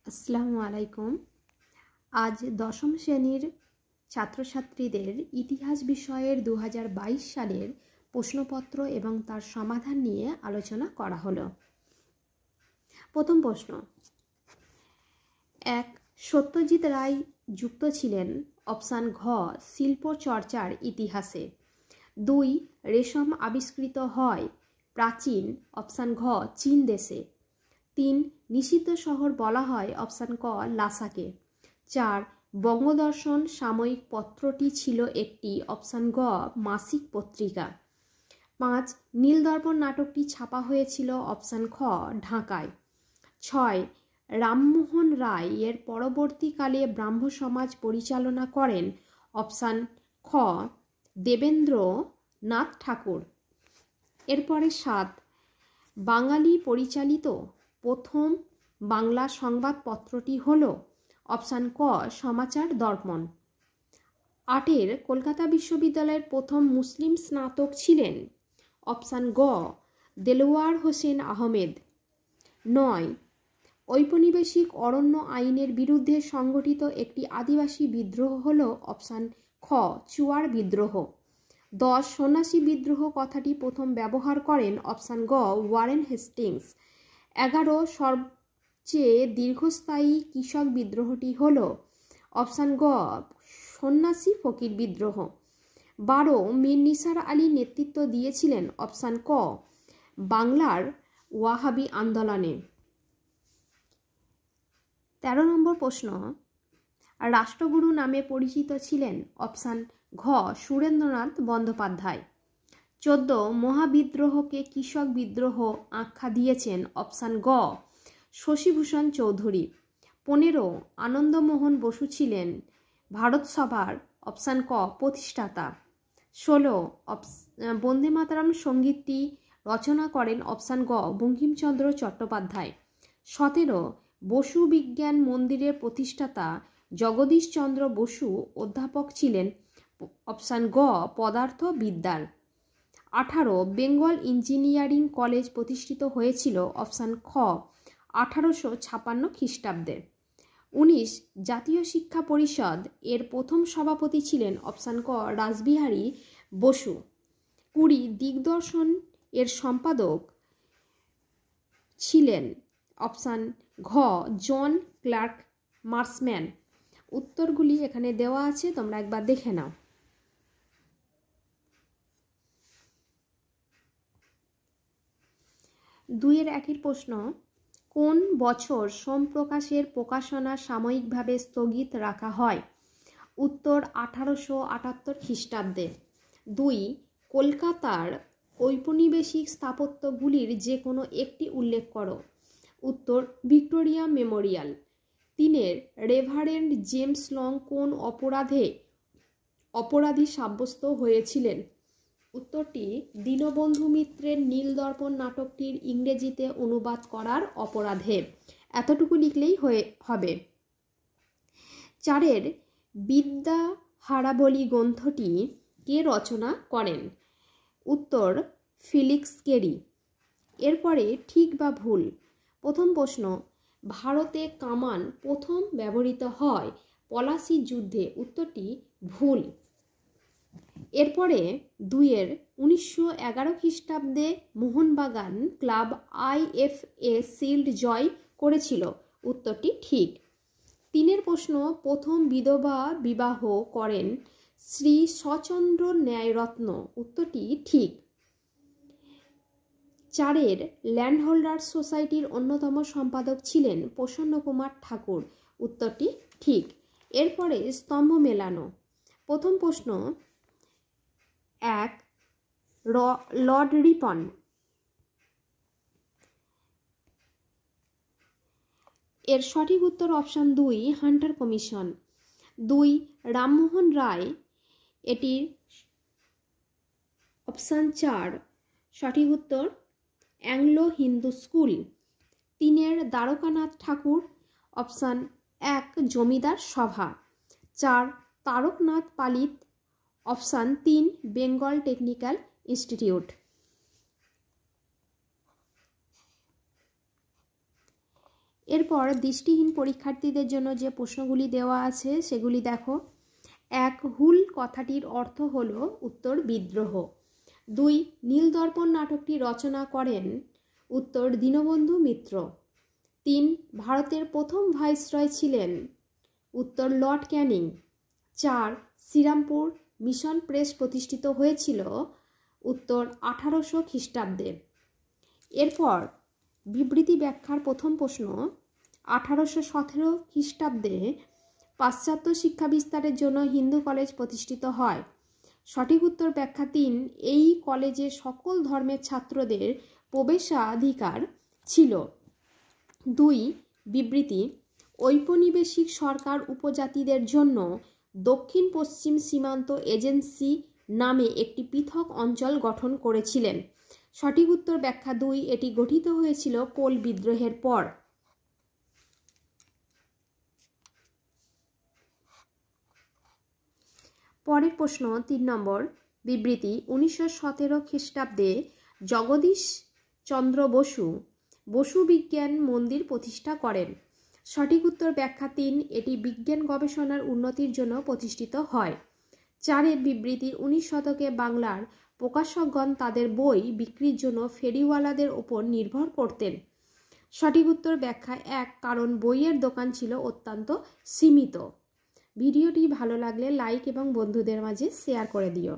আসসালামু আলাইকুম। আজ দশম শ্রেণীর ছাত্রছাত্রীদের ইতিহাস বিষয়ের 2022 সালের প্রশ্নপত্র এবং তার সমাধান নিয়ে আলোচনা করা হলো। প্রথম প্রশ্ন, 1. সত্যজিৎ রায় যুক্ত ছিলেন অপশান ঘ শিল্প চর্চার ইতিহাসে। 2. রেশম আবিষ্কৃত হয় প্রাচীন অপশান ঘ চীন দেশে। 3. নিষিদ্ধ শহর বলা হয় অপশান ক লাসাকে। 4. বঙ্গদর্শন সাময়িক পত্রটি ছিল একটি অপশান গ মাসিক পত্রিকা। 5. নীলদর্পণ নাটকটি ছাপা হয়েছিল অপশান খ ঢাকায়। 6. রামমোহন রায় এর পরবর্তীকালে ব্রাহ্ম সমাজ পরিচালনা করেন অপশান খ দেবেন্দ্রনাথ ঠাকুর। এরপরে 7. বাঙালি পরিচালিত প্রথম বাংলা সংবাদপত্রটি হল অপশান ক সমাচার দর্পণ। 8. কলকাতা বিশ্ববিদ্যালয়ের প্রথম মুসলিম স্নাতক ছিলেন অপশান গ দেলোয়ার হোসেন আহমেদ। 9. ঔপনিবেশিক অরণ্য আইনের বিরুদ্ধে সংগঠিত একটি আদিবাসী বিদ্রোহ হল অপশান খ চুয়ার বিদ্রোহ। 10. সন্ন্যাসী বিদ্রোহ কথাটি প্রথম ব্যবহার করেন অপশান গ ওয়ারেন হেস্টিংস। 11. সবচেয়ে দীর্ঘস্থায়ী কৃষক বিদ্রোহটি হল অপশান গ সন্ন্যাসী ফকির বিদ্রোহ। 12. মীর নিসার আলী নেতৃত্ব দিয়েছিলেন অপশান ক বাংলার ওয়াহাবি আন্দোলনে। 13 নম্বর প্রশ্ন, রাষ্ট্রগুরু নামে পরিচিত ছিলেন অপশান ঘ সুরেন্দ্রনাথ বন্দ্যোপাধ্যায়। 14. মহাবিদ্রোহকে কৃষক বিদ্রোহ আখ্যা দিয়েছেন অপশান গ শশীভূষণ চৌধুরী। 15. আনন্দমোহন বসু ছিলেন ভারত সভার অপশান ক প্রতিষ্ঠাতা। 16. বন্দে মাতরম সঙ্গীতটি রচনা করেন অপশান গ বঙ্কিমচন্দ্র চট্টোপাধ্যায়। 17. বসু বিজ্ঞান মন্দিরের প্রতিষ্ঠাতা জগদীশচন্দ্র বসু অধ্যাপক ছিলেন অপশান গ পদার্থ বিদ্যার। 18. বেঙ্গল ইঞ্জিনিয়ারিং কলেজ প্রতিষ্ঠিত হয়েছিল অপশান খ 1856 খ্রিস্টাব্দে। 19. জাতীয় শিক্ষা পরিষদ এর প্রথম সভাপতি ছিলেন অপশান ক রাসবিহারী বসু। 20. দিগদর্শন এর সম্পাদক ছিলেন অপশান ঘ জন ক্লার্ক মার্সম্যান। উত্তরগুলি এখানে দেওয়া আছে, তোমরা একবার দেখে নাও। 2-এর একই প্রশ্ন, কোন বছর সোমপ্রকাশের প্রকাশনা সাময়িকভাবে স্থগিত রাখা হয়? উত্তর 1878 খ্রিস্টাব্দে। 2. কলকাতার ঔপনিবেশিক স্থাপত্যগুলির যে কোনো একটি উল্লেখ করো। উত্তর Victoria Memorial. 3. Reverend James long কোন অপরাধী সাব্যস্ত হয়েছিলেন? উত্তরটি দীনবন্ধু মিত্রের নীলদর্পণ নাটকটির ইংরেজিতে অনুবাদ করার অপরাধে। এতটুকু লিখলেই হবে। 4. বিদ্যাহারাবলী গ্রন্থটি কে রচনা করেন? উত্তর ফেলিক্স কেরি। এরপরে ঠিক বা ভুল। প্রথম প্রশ্ন, ভারতে কামান প্রথম ব্যবহৃত হয় পলাশী যুদ্ধে। উত্তরটি ভুল। এরপরে 2-এর 1911 খ্রিস্টাব্দে মোহনবাগান ক্লাব IFA শিল্ড জয় করেছিল। উত্তরটি ঠিক। 3-এর প্রশ্ন, প্রথম বিধবা বিবাহ করেন শ্রী শচন্দ্র ন্যায়রত্ন। উত্তরটি ঠিক। 4-এর ল্যান্ডহোল্ডার সোসাইটির অন্যতম সম্পাদক ছিলেন প্রসন্নকুমার ঠাকুর। উত্তরটি ঠিক। এরপরে স্তম্ভ মেলানো। প্রথম প্রশ্ন, 1 লর্ড রিপন। এর সঠিক উত্তর option 2 Hunter commission. 2 Rammohan Roy, এটির অপশান 4 সঠিক উত্তর অ্যাংলো হিন্দু স্কুল। 3-এর দ্বারকানাথ ঠাকুর, অপশান 1 জমিদার সভা। 4 তারকনাথ পালিত, অপশান 3 বেঙ্গল টেকনিক্যাল ইনস্টিটিউট। এরপর দৃষ্টিহীন পরীক্ষার্থীদের জন্য যে প্রশ্নগুলি দেওয়া আছে সেগুলি দেখো। 1 হুল কথাটির অর্থ হলো উত্তর বিদ্রোহ। 2 নীলদর্পণ নাটকটি রচনা করেন, উত্তর দীনবন্ধু মিত্র। 3 ভারতের প্রথম ভাইসরয় ছিলেন, উত্তর lord Canning. 4 Serampore mission press প্রতিষ্ঠিত হয়েছিল, উত্তর 1800 খ্রিস্টাব্দে। এরপর বিবৃতি ব্যাখ্যার প্রথম প্রশ্ন, 1817 খ্রিস্টাব্দে পাশ্চাত্য শিক্ষা বিস্তারের জন্য হিন্দু কলেজ প্রতিষ্ঠিত হয়। সঠিক উত্তর ব্যাখ্যা 3 এই কলেজে সকল ধর্মের ছাত্রদের প্রবেশাধিকার ছিল। 2 বিবৃতি ঔপনিবেশিক সরকার উপজাতিদের জন্য দক্ষিণ পশ্চিম সীমান্ত এজেন্সি নামে একটি পৃথক অঞ্চল গঠন করেছিলেন। সঠিক উত্তর ব্যাখ্যা 2 এটি গঠিত হয়েছিল কোল বিদ্রোহের পর। পরের প্রশ্ন 3 নম্বর বিবৃতি 1917 খ্রিস্টাব্দে জগদীশ চন্দ্র বসু বসু বিজ্ঞান মন্দির প্রতিষ্ঠা করেন। সঠিক উত্তর ব্যাখ্যা 3 এটি বিজ্ঞান গবেষণার উন্নতির জন্য প্রতিষ্ঠিত হয়। 4 বিবৃতি 19 শতকে বাংলার প্রকাশকগণ তাদের বই বিক্রির জন্য ফেরিওয়ালাদের ওপর নির্ভর করতেন। সঠিক উত্তর ব্যাখ্যা 1 কারণ বইয়ের দোকান ছিল অত্যন্ত সীমিত। ভিডিওটি ভালো লাগলে লাইক এবং বন্ধুদের মাঝে শেয়ার করে দিও।